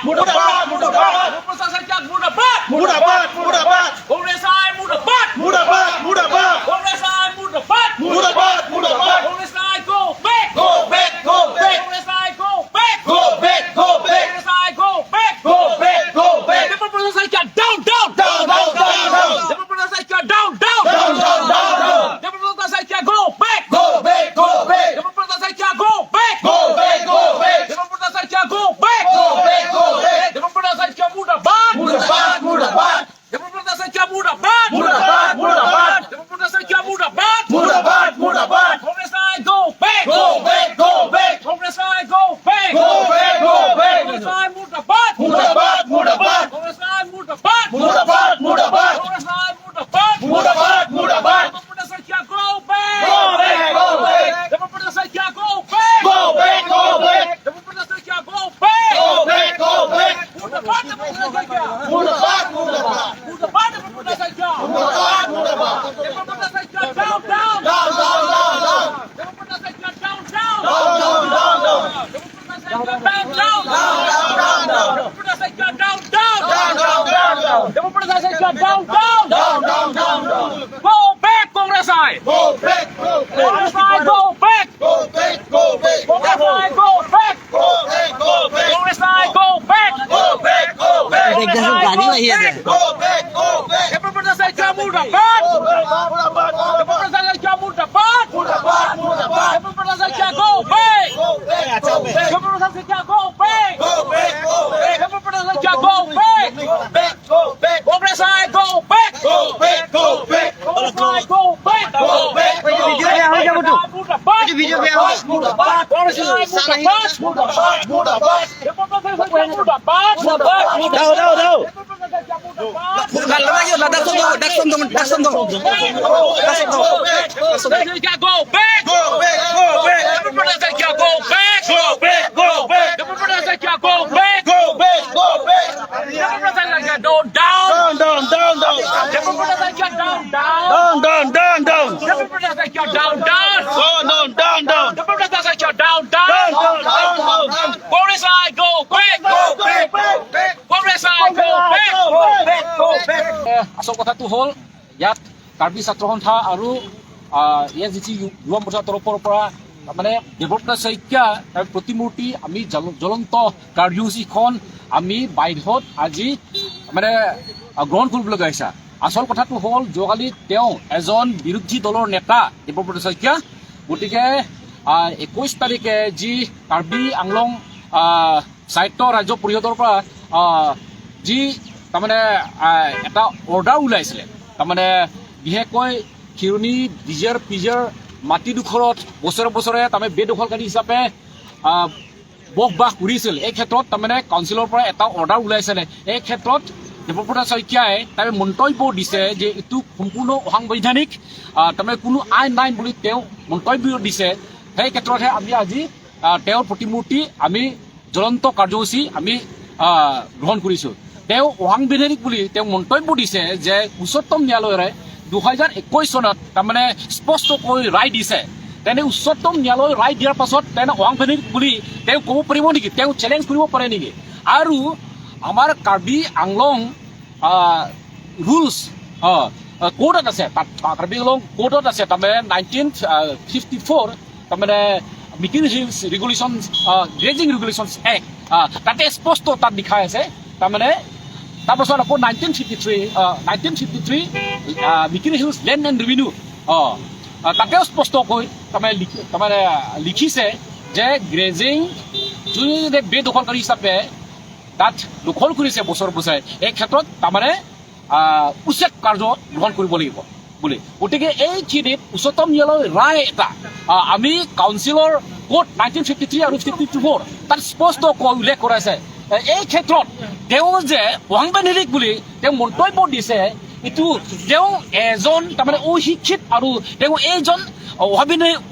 Murabad, Murabad. Debabrata Saikia Murabad. Murabad, Murabad. Congress I Murabad. Murabad, Murabad. Congress I Murabad. Murabad, Murabad. Congress I go back. Go back, go back. Congress I go back. Go back, go back. Congress I go back. Go back, go back. Debabrata Saikia down, down. Down, down, down, down. Debabrata Saikia down, down. Down, down, down, down. Debabrata Saikia go back. Go back, go back. Debabrata Saikia go back. Go back, go back. Debabrata Saikia go back. Go back, go back. Debabrata Saikia Murabad. Murabad, Murabad. Debabrata Saikia Murabad. Murabad, Murabad. Debabrata Saikia Murabad. Murabad, Murabad. Congress I go back. Go back, go back. Congress I go back. Go back, go back. Congress I Murabad. Murabad, Murabad. Congress I Murabad. Murabad, Murabad. Congress I Murabad. Murabad, Murabad. Debabrata Saikia go back. Go back, go back. Debabrata Saikia go back. Go back, go back. Debabrata Saikia go back. Go back, go back. Murabad Debabrata Saikia. Murabad, Murabad. Murabad Debabrata Saikia. Murabad, Murabad. Debabrata Saikia down, down. Down, down, down, down. Debabrata Saikia down, down. Down, down, down, down. Debabrata Saikia down, down. Down, down, down. Debabrata Saikia down, down. Down, down, down, down. Debabrata Saikia down, down. Down, down, down, down. Go back, Congress I. Go back, go back. Congress I go back. Go back, go back. Congress I go back. Go back, go back. Congress I go back. Go back, go back. Congress I go back. Go back, go back. Debabrata Saikia Murabad. Murabad, Murabad. Debabrata Saikia Murabad. Murabad, Murabad. Debabrata Saikia go back. Go back, go back. Debabrata Saikia go back. Go back, go back. Debabrata Saikia go back. Go back, go back. Congress I go back. Go back, go back. Congress I go back. Go back, go back. Murabad. Murabad, Congress I Murabad. Murabad, Murabad. Debabrata Saikia Murabad. Đâu. Debabrata Saikia Murabad. Saikia go back. Go back, go back. Debabrata Saikia go back. Go back, go back. Debabrata Saikia go back. Go back, go back. Debabrata Saikia down, down. Down, down, down. Debabrata Saikia down, down. Down. Debabrata Saikia down, down. Down. Debabrata Saikia down, down. Down. Congress I go back. Congress I go back. আচল কথাটো হ'ল ইয়াত কাৰ্বি ছাত্ৰ সন্থা আৰু ASDC যুৱ মৰ্চাৰ তৰফৰ পৰা মানে দেৱব্ৰত শইকীয়া তাৰ প্ৰতিমূৰ্তি আমি জ্বলন্ত কাৰ্যসূচীখন আমি বাধ্যত আজি মানে গ্ৰহণ কৰিবলগীয়া হৈছে। আচল কথাটো হ'ল যোৱাকালি তেওঁ এজন বিৰোধী দলৰ নেতা দেৱব্ৰত শইকীয়া, গতিকে 21 তাৰিখে যি কাৰ্বি আংলং সাহিত্য ৰাজ্য পৰিষদৰ পৰা যি তাৰমানে এটা অৰ্ডাৰ ওলাইছিলে, তাৰমানে বিশেষকৈ খিৰণি ডিজেৰ পিজেৰ মাটিডোখৰত বছৰে তাৰমানে বেদখলকাৰী হিচাপে বসবাস কৰিছিল। এই ক্ষেত্ৰত তাৰমানে কাউন্সিলৰ পৰা এটা অৰ্ডাৰ ওলাইছিলে। এই ক্ষেত্ৰত দেৱব্ৰত শইকীয়াই তাৰমানে মন্তব্য দিছে যে এইটো সম্পূৰ্ণ অসাংবিধানিক, তাৰমানে কোনো আইন নাই বুলি তেওঁ মন্তব্য দিছে। সেই ক্ষেত্ৰতহে আমি আজি তেওঁৰ প্ৰতিমূৰ্তি আমি জ্বলন্ত কাৰ্যসূচী আমি গ্ৰহণ কৰিছোঁ। তেওঁ অসাংবিধানিক বুলি তেওঁ মন্তব্য দিছে যে উচ্চতম ন্যায়ালয়ে 2021 চনত তাৰমানে স্পষ্টকৈ ৰায় দিছে। তেনে উচ্চতম ন্যায়ালয়ে ৰায় দিয়াৰ পাছত তেনে অসাংবিধানিক বুলি তেওঁ ক'ব পাৰিব নেকি? তেওঁ চেলেঞ্জ কৰিব পাৰে নেকি? আৰু আমাৰ কাৰ্বি আংলং ৰুলছ কোৰ্টত আছে, কাৰ্বি আংলং কোৰ্টত আছে, তাৰমানে 1954 তাৰমানে Mikir Hills regulation grazing regulations act, তাতে স্পষ্ট তাত লিখা আছে। তাৰমানে তাৰপাছত আকৌ 1953 Mikir Hills land and revenue তাতেও স্পষ্টকৈ তাৰমানে লিখিছে যে গ্ৰেজিং যোনে বেদখলকাৰী হিচাপে তাত দখল কৰিছে বছৰে এই ক্ষেত্ৰত তাৰমানে উচ্ছেদ কাৰ্য গ্ৰহণ কৰিব লাগিব বুলি। গতিকে এইখিনিত উচ্চতম ন্যায়ালয়ৰ ৰায় এটা আমি কাউন্সিলৰ কোৰ্ট 1953 আৰু 54 তাত স্পষ্টকৈ উল্লেখ কৰাইছে। এই ক্ষেত্ৰত তেওঁ যে অসাংবিধানিক বুলি তেওঁ মন্তব্য দিছে, এইটো তেওঁ এজন তাৰমানে অশিক্ষিত আৰু তেওঁ এইজন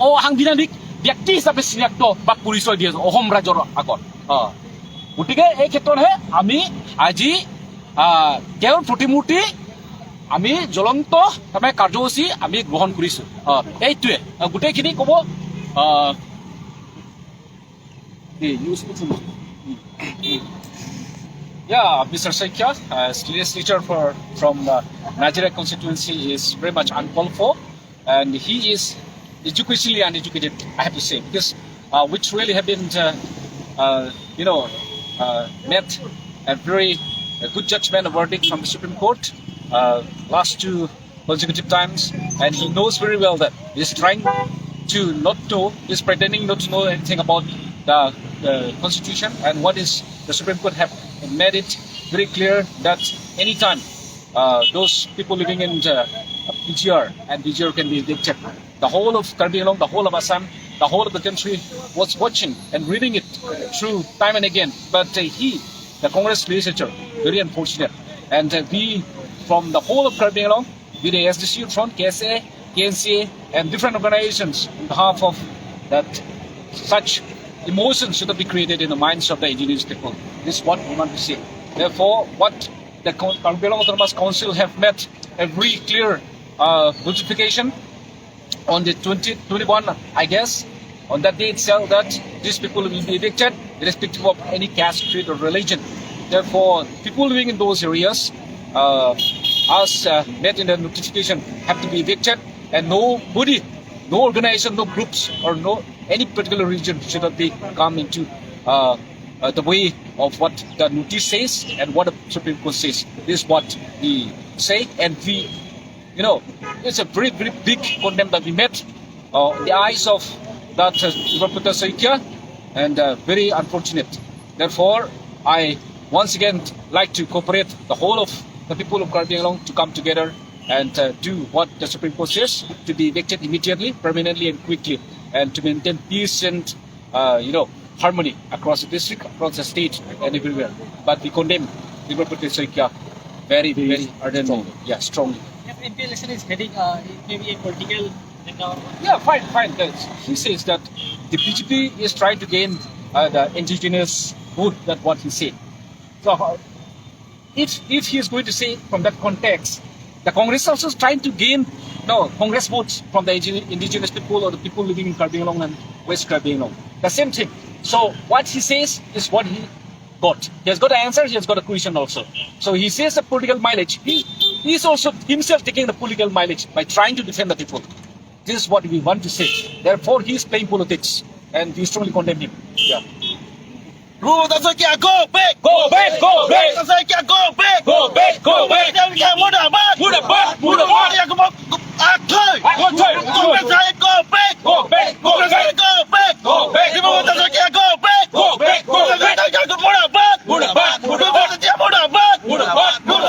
অসাংবিধানিক ব্যক্তি হিচাপে চিনাক্ত বা পৰিচয় দিয়ে অসম ৰাজ্যৰ আগত। গতিকে এই ক্ষেত্ৰতহে আমি আজি তেওঁৰ প্ৰতিমূৰ্তি আমি জ্বলন্ত তাৰমানে কাৰ্যসূচী আমি গ্ৰহণ কৰিছোঁ। এইটোৱে গোটেইখিনি ক'ব। Yeah, Mr. Saikia, legislator from Nigeria constituency is very much uncalled for, and he is educationally uneducated, I have to say, because which really have been, met a very good judgment, a verdict from the Supreme Court last 2 consecutive times, and he knows very well that he's trying to not know, he's pretending not to know anything about the Constitution and what is the Supreme Court have made it very clear that anytime those people living in PGR and VGR can be evicted. The whole of Karbi, the whole of Assam, the whole of the country was watching and reading it through time and again. But the Congress legislature, very unfortunate. And we, from the whole of Karbi, with the ASDCYF KSA, KSA, and different organizations on behalf of that, such emotions should not be created in the minds of the indigenous people. This is what we want to say. Therefore, what the Karbi Autonomous Council have met a very clear notification on the 21, I guess, on that day itself, that these people will be evicted irrespective of any caste, creed or religion. Therefore, people living in those areas, as met in the notification, have to be evicted, and nobody, no organization, no groups, or no any particular region should not be come into the way of what the notice says and what the Supreme Court says. This is what we say, and we, it's a very, very big condemn that we met in the eyes of that Debabrata Saikia, and very unfortunate. Therefore, I once again like to cooperate the whole of the people of Karbi to come together and do what the Supreme Court says, to be evicted immediately, permanently and quickly, and to maintain peace and harmony across the district, across the state and everywhere. But we condemn Debabrata Saikia very, very ardently. Yeah, strongly. If MP election is heading, it may be a political. Yeah, fine. He says that the BJP is trying to gain the indigenous vote. That's what he said. So, if he is going to say from that context, the Congress also is trying to gain Congress votes from the indigenous people or the people living in Karbi and West Karbi. The same thing. So what he says is what he got. He has got an answer, he has got a question also. So he says the political mileage. He is also himself taking the political mileage by trying to defend the people. This is what we want to say. Therefore, he is playing politics, and we strongly condemn him. Yeah. Debabrata Saikia, go back! Go back! Go back! Debabrata Saikia, go back! Go back! Go back! Muda back! Muda back! Muda back! Go back! Go back! Go back! Go back! Go back! Go back! Debabrata Saikia, go back! Go back! Go back! Muda back! Muda back! Muda back! Muda back!